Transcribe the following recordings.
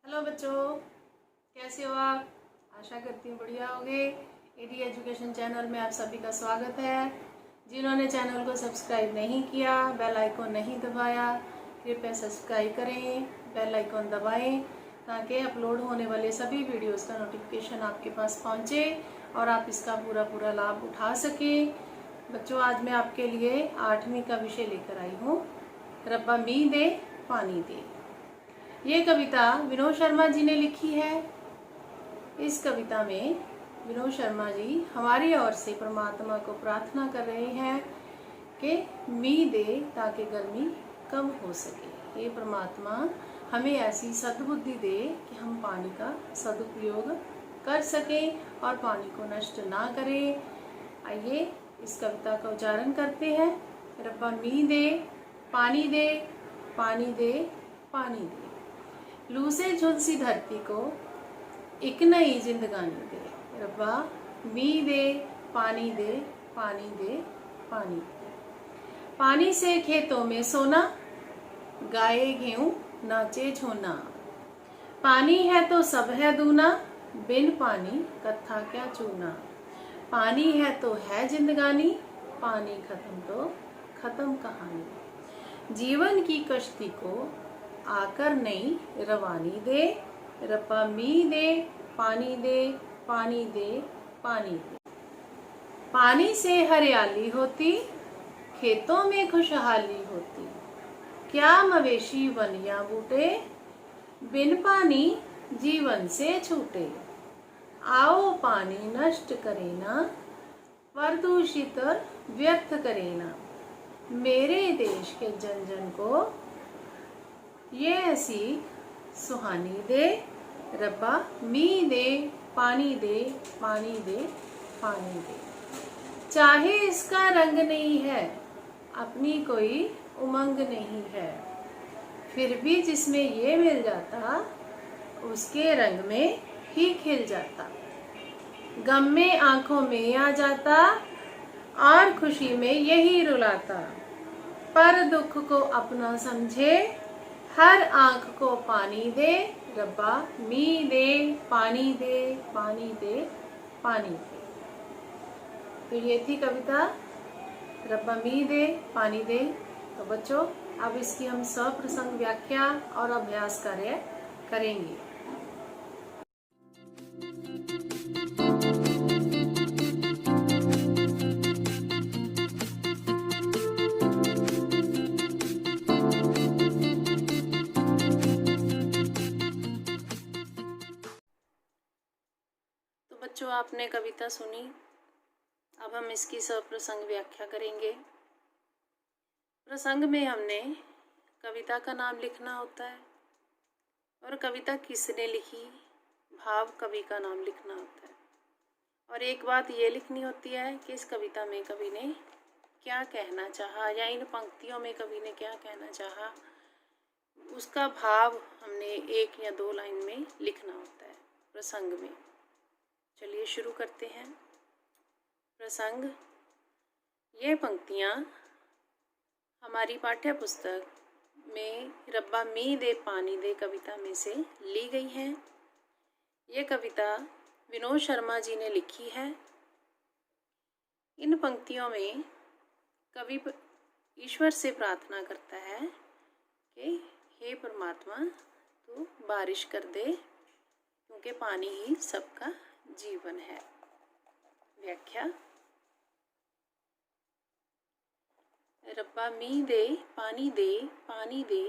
Hello बच्चों, कैसे हो आप? आशा करती हूँ बढ़िया होंगे। एडी एजुकेशन चैनल में आप सभी का स्वागत है। जिन्होंने चैनल को सब्सक्राइब नहीं किया, बेल आइकॉन नहीं दबाया, कृपया सब्सक्राइब करें, बेल आइकॉन दबाएं ताकि अपलोड होने वाले सभी वीडियोस का नोटिफिकेशन आपके पास पहुँचे और आप इसका पूरा लाभ उठा सकें। बच्चों, आज मैं आपके लिए 8वीं का विषय लेकर आई हूँ, रब्बा मी दे पानी दे। ये कविता विनोद शर्मा जी ने लिखी है। इस कविता में विनोद शर्मा जी हमारी ओर से परमात्मा को प्रार्थना कर रहे हैं कि मी दे ताकि गर्मी कम हो सके। ये परमात्मा हमें ऐसी सद्बुद्धि दे कि हम पानी का सदुपयोग कर सकें और पानी को नष्ट ना करें। आइए इस कविता का उच्चारण करते हैं। रब्बा मी दे पानी दे, पानी दे, पानी दे। लू से झुलसी धरती को एक नई जिंदगानी दे। रब्बा मी दे पानी दे, पानी दे, पानी दे। पानी से खेतों में सोना, गाये गेहूं नाचे झोना। पानी है तो सब है दूना, बिन पानी कत्था क्या चूना। पानी है तो है जिंदगानी, पानी खत्म तो खत्म कहानी। जीवन की कश्ती को आकर नई रवानी दे। रब्बा मी दे पानी दे, पानी दे, पानी दे। पानी से हरियाली होती, खेतों में खुशहाली होती। क्या मवेशी वन या बूटे, बिन पानी जीवन से छूटे। आओ पानी नष्ट करे ना, प्रदूषित व्यर्थ करे ना। मेरे देश के जन जन को ये सीख सुहानी दे। रब्बा मी दे पानी दे, पानी दे, पानी दे। चाहे इसका रंग नहीं है, अपनी कोई उमंग नहीं है, फिर भी जिसमें ये मिल जाता, उसके रंग में ही खिल जाता। गम में आंखों में आ जाता और खुशी में यही रुलाता। पर दुख को अपना समझे, हर आंख को पानी दे। रब्बा मी दे पानी दे, पानी दे, पानी दे। तो ये थी कविता रब्बा मी दे पानी दे। तो बच्चों, अब इसकी हम सप्रसंग व्याख्या और अभ्यास कार्य करेंगे। बच्चों, आपने कविता सुनी, अब हम इसकी सप्रसंग व्याख्या करेंगे। प्रसंग में हमने कविता का नाम लिखना होता है और कविता किसने लिखी, भाव कवि का नाम लिखना होता है। और एक बात ये लिखनी होती है कि इस कविता में कवि ने क्या कहना चाहा या इन पंक्तियों में कवि ने क्या कहना चाहा, उसका भाव हमने 1 या 2 लाइन में लिखना होता है प्रसंग में। चलिए शुरू करते हैं। प्रसंग। ये पंक्तियाँ हमारी पाठ्य पुस्तक में रब्बा मी दे पानी दे कविता में से ली गई हैं। ये कविता विनोद शर्मा जी ने लिखी है। इन पंक्तियों में कवि ईश्वर से प्रार्थना करता है कि हे परमात्मा, तू बारिश कर दे, क्योंकि पानी ही सबका जीवन है। व्याख्या। रब्बा मी दे पानी दे, पानी दे,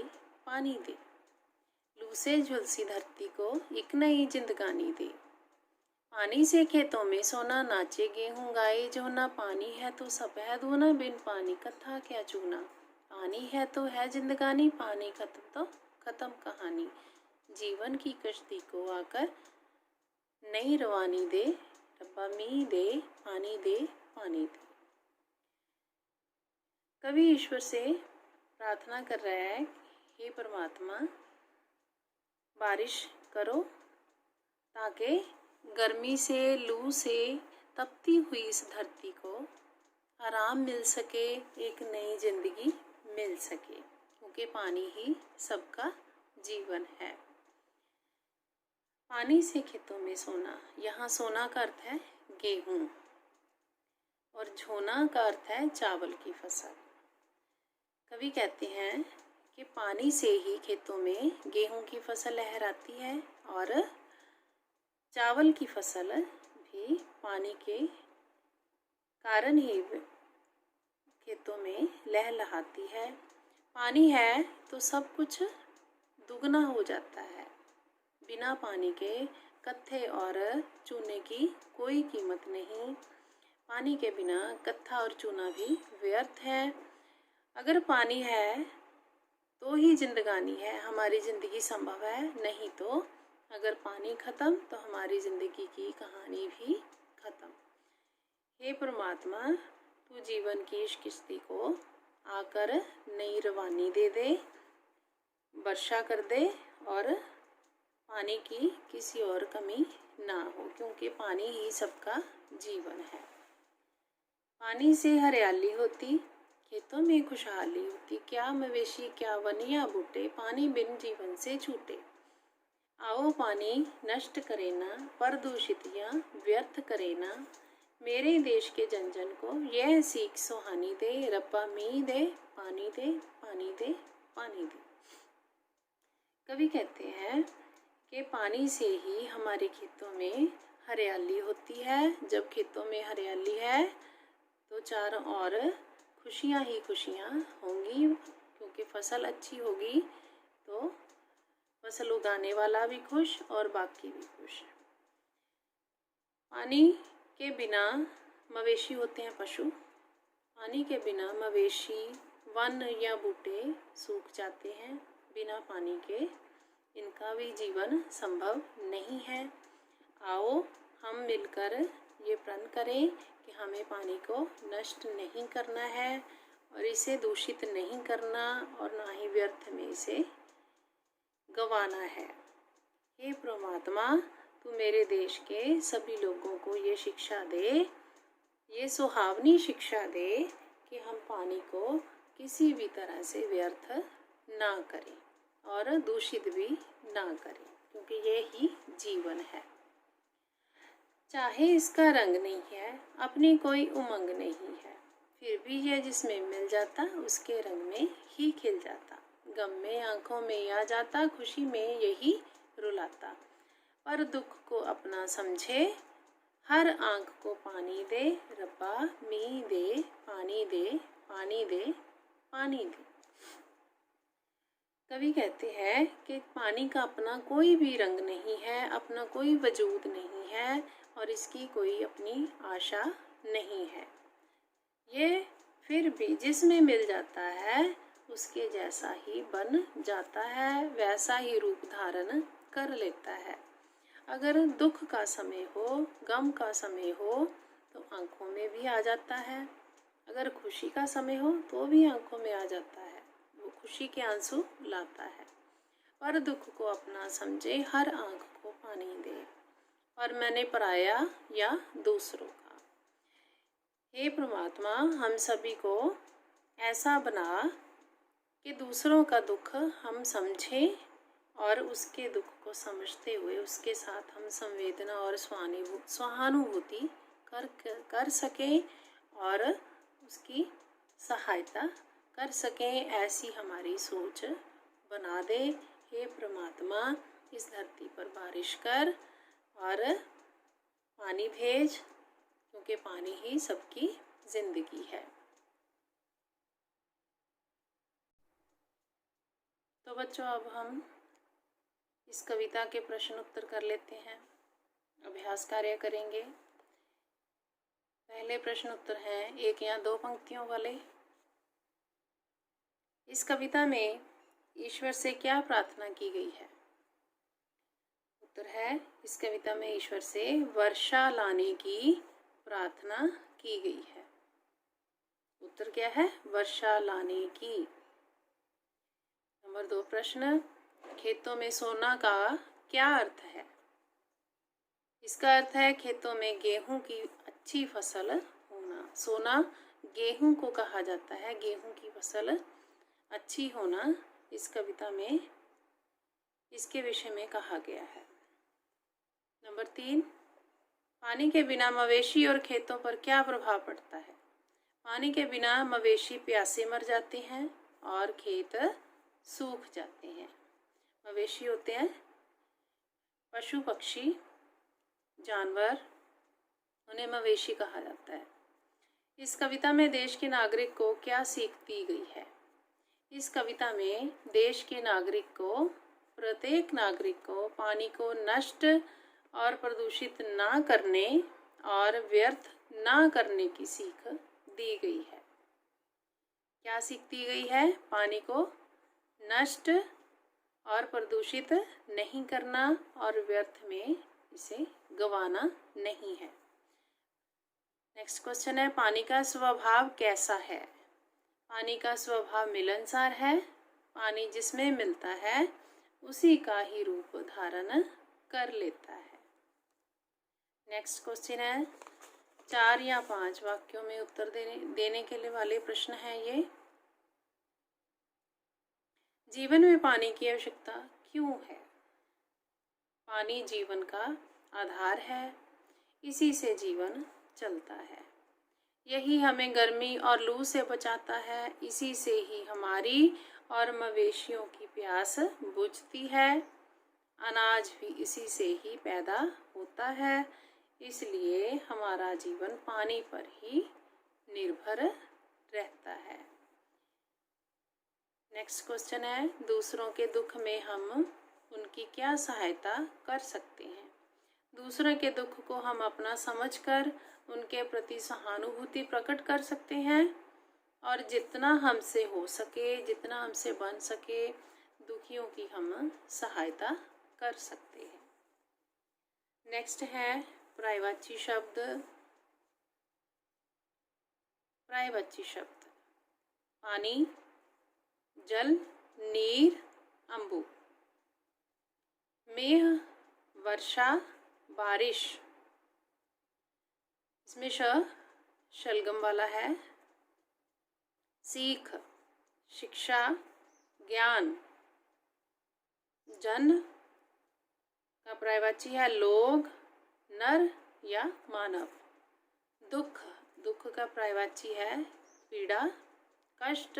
पानी दे। लू से झुलसी धरती को एक नई जिंदगानी दे। पानी से खेतों में सोना, नाचे गेहूं गाए जोना। पानी है तो सब है दूना, बिन पानी कथा क्या चूना। पानी है तो है जिंदगानी, पानी खत्म तो खत्म कहानी। जीवन की कश्ती को आकर नई रवानी दे। रब्बा मी दे पानी दे, पानी दे। कवि ईश्वर से प्रार्थना कर रहा है, हे परमात्मा, बारिश करो ताकि गर्मी से, लू से तपती हुई इस धरती को आराम मिल सके, एक नई जिंदगी मिल सके, क्योंकि पानी ही सबका जीवन है। पानी से खेतों में सोना, यहाँ सोना का अर्थ है गेहूं और झोना का अर्थ है चावल की फसल। कवि कहते हैं कि पानी से ही खेतों में गेहूं की फसल लहराती है और चावल की फसल भी पानी के कारण ही खेतों में लहलहाती है। पानी है तो सब कुछ दुगना हो जाता है। बिना पानी के कत्थे और चूने की कोई कीमत नहीं। पानी के बिना कत्था और चूना भी व्यर्थ है। अगर पानी है तो ही जिंदगानी है, हमारी ज़िंदगी संभव है, नहीं तो अगर पानी ख़त्म तो हमारी ज़िंदगी की कहानी भी ख़त्म। हे परमात्मा, तू जीवन की इस किश्ती को आकर नई रवानी दे दे, वर्षा कर दे और पानी की किसी और कमी ना हो, क्योंकि पानी ही सबका जीवन है। पानी से हरियाली होती, खेतों में खुशहाली होती। क्या मवेशी क्या वनिया बूटे, पानी बिन जीवन से छूटे। आओ पानी नष्ट करे ना, प्रदूषितियाँ व्यर्थ करे ना। मेरे देश के जन जन को यह सीख सुहानी दे, रब्बा मी दे, पानी दे, पानी दे, पानी दे। कवि कहते हैं कि पानी से ही हमारे खेतों में हरियाली होती है। जब खेतों में हरियाली है तो चारों ओर खुशियाँ ही खुशियाँ होंगी, क्योंकि फसल अच्छी होगी तो फसल उगाने वाला भी खुश और बाकी भी खुश। पानी के बिना मवेशी होते हैं पशु, पानी के बिना मवेशी वन या बूटे सूख जाते हैं। बिना पानी के इनका भी जीवन संभव नहीं है। आओ हम मिलकर ये प्रण करें कि हमें पानी को नष्ट नहीं करना है और इसे दूषित नहीं करना और ना ही व्यर्थ में इसे गंवाना है। हे परमात्मा, तू मेरे देश के सभी लोगों को ये शिक्षा दे, ये सुहावनी शिक्षा दे कि हम पानी को किसी भी तरह से व्यर्थ ना करें और दूषित भी ना करें, क्योंकि ये ही जीवन है। चाहे इसका रंग नहीं है, अपनी कोई उमंग नहीं है, फिर भी यह जिसमें मिल जाता उसके रंग में ही खिल जाता। गम में आंखों में आ जाता, खुशी में यही रुलाता। पर दुख को अपना समझे, हर आंख को पानी दे, रब्बा मी दे, पानी दे, पानी दे, पानी दे। कवि कहते हैं कि पानी का अपना कोई भी रंग नहीं है, अपना कोई वजूद नहीं है और इसकी कोई अपनी आशा नहीं है। ये फिर भी जिसमें मिल जाता है उसके जैसा ही बन जाता है, वैसा ही रूप धारण कर लेता है। अगर दुख का समय हो, गम का समय हो तो आंखों में भी आ जाता है। अगर खुशी का समय हो तो भी आंखों में आ जाता है, वो खुशी के आंसू लाता है। पर दुख को अपना समझे, हर आंख को पानी दे, और मैंने पराया या दूसरों का। हे परमात्मा, हम सभी को ऐसा बना कि दूसरों का दुख हम समझें और उसके दुख को समझते हुए उसके साथ हम संवेदना और सहानुभूति कर सकें और उसकी सहायता कर सकें, ऐसी हमारी सोच बना दे। हे परमात्मा, इस धरती पर बारिश कर और पानी भेज, क्योंकि पानी ही सबकी जिंदगी है। तो बच्चों, अब हम इस कविता के प्रश्न उत्तर कर लेते हैं, अभ्यास कार्य करेंगे। पहले प्रश्न उत्तर हैं 1 या 2 पंक्तियों वाले। इस कविता में ईश्वर से क्या प्रार्थना की गई है? उत्तर है, इस कविता में ईश्वर से वर्षा लाने की प्रार्थना की गई है। उत्तर क्या है? वर्षा लाने की। नंबर 2 प्रश्न, खेतों में सोना का क्या अर्थ है? इसका अर्थ है खेतों में गेहूं की अच्छी फसल होना। सोना गेहूं को कहा जाता है, गेहूं की फसल अच्छी होना इस कविता में इसके विषय में कहा गया है। नंबर 3, पानी के बिना मवेशी और खेतों पर क्या प्रभाव पड़ता है? पानी के बिना मवेशी प्यासे मर जाते हैं और खेत सूख जाते हैं। मवेशी होते हैं पशु पक्षी जानवर, उन्हें मवेशी कहा जाता है। इस कविता में देश के नागरिक को क्या सीख दी गई है? इस कविता में देश के नागरिक को, प्रत्येक नागरिक को पानी को नष्ट और प्रदूषित ना करने और व्यर्थ ना करने की सीख दी गई है। क्या सीख दी गई है? पानी को नष्ट और प्रदूषित नहीं करना और व्यर्थ में इसे गंवाना नहीं है। नेक्स्ट क्वेश्चन है, पानी का स्वभाव कैसा है? पानी का स्वभाव मिलनसार है। पानी जिसमें मिलता है उसी का ही रूप धारण कर लेता है। नेक्स्ट क्वेश्चन है, 4 या 5 वाक्यों में उत्तर देने के लिए वाले प्रश्न है ये। जीवन में पानी की आवश्यकता क्यों है? पानी जीवन का आधार है, इसी से जीवन चलता है। यही हमें गर्मी और लू से बचाता है, इसी से ही हमारी और मवेशियों की प्यास बुझती है। अनाज भी इसी से ही पैदा होता है, इसलिए हमारा जीवन पानी पर ही निर्भर रहता है। नेक्स्ट क्वेश्चन है, दूसरों के दुख में हम उनकी क्या सहायता कर सकते हैं? दूसरों के दुख को हम अपना समझकर उनके प्रति सहानुभूति प्रकट कर सकते हैं और जितना हमसे हो सके, जितना हमसे बन सके, दुखियों की हम सहायता कर सकते हैं। नेक्स्ट है पर्यायवाची शब्द। पर्यायवाची शब्द पानी, जल, नीर, अंबु। मेघ, वर्षा, बारिश। इसमें शलगम वाला है। सीख, शिक्षा, ज्ञान। जन का पर्यायवाची है लोग, नर या मानव। दुख, दुख का पर्यायवाची है पीड़ा, कष्ट,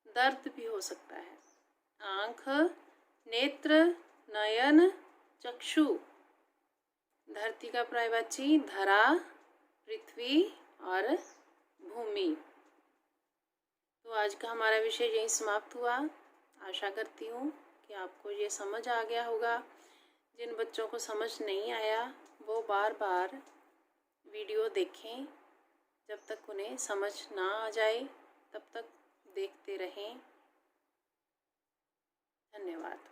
दर्द भी हो सकता है। आँख, नेत्र, नयन, चक्षु। धरती का पर्यायवाची धरा, पृथ्वी और भूमि। तो आज का हमारा विषय यहीं समाप्त हुआ। आशा करती हूँ कि आपको ये समझ आ गया होगा। जिन बच्चों को समझ नहीं आया वो बार बार वीडियो देखें, जब तक उन्हें समझ ना आ जाए तब तक देखते रहें। धन्यवाद।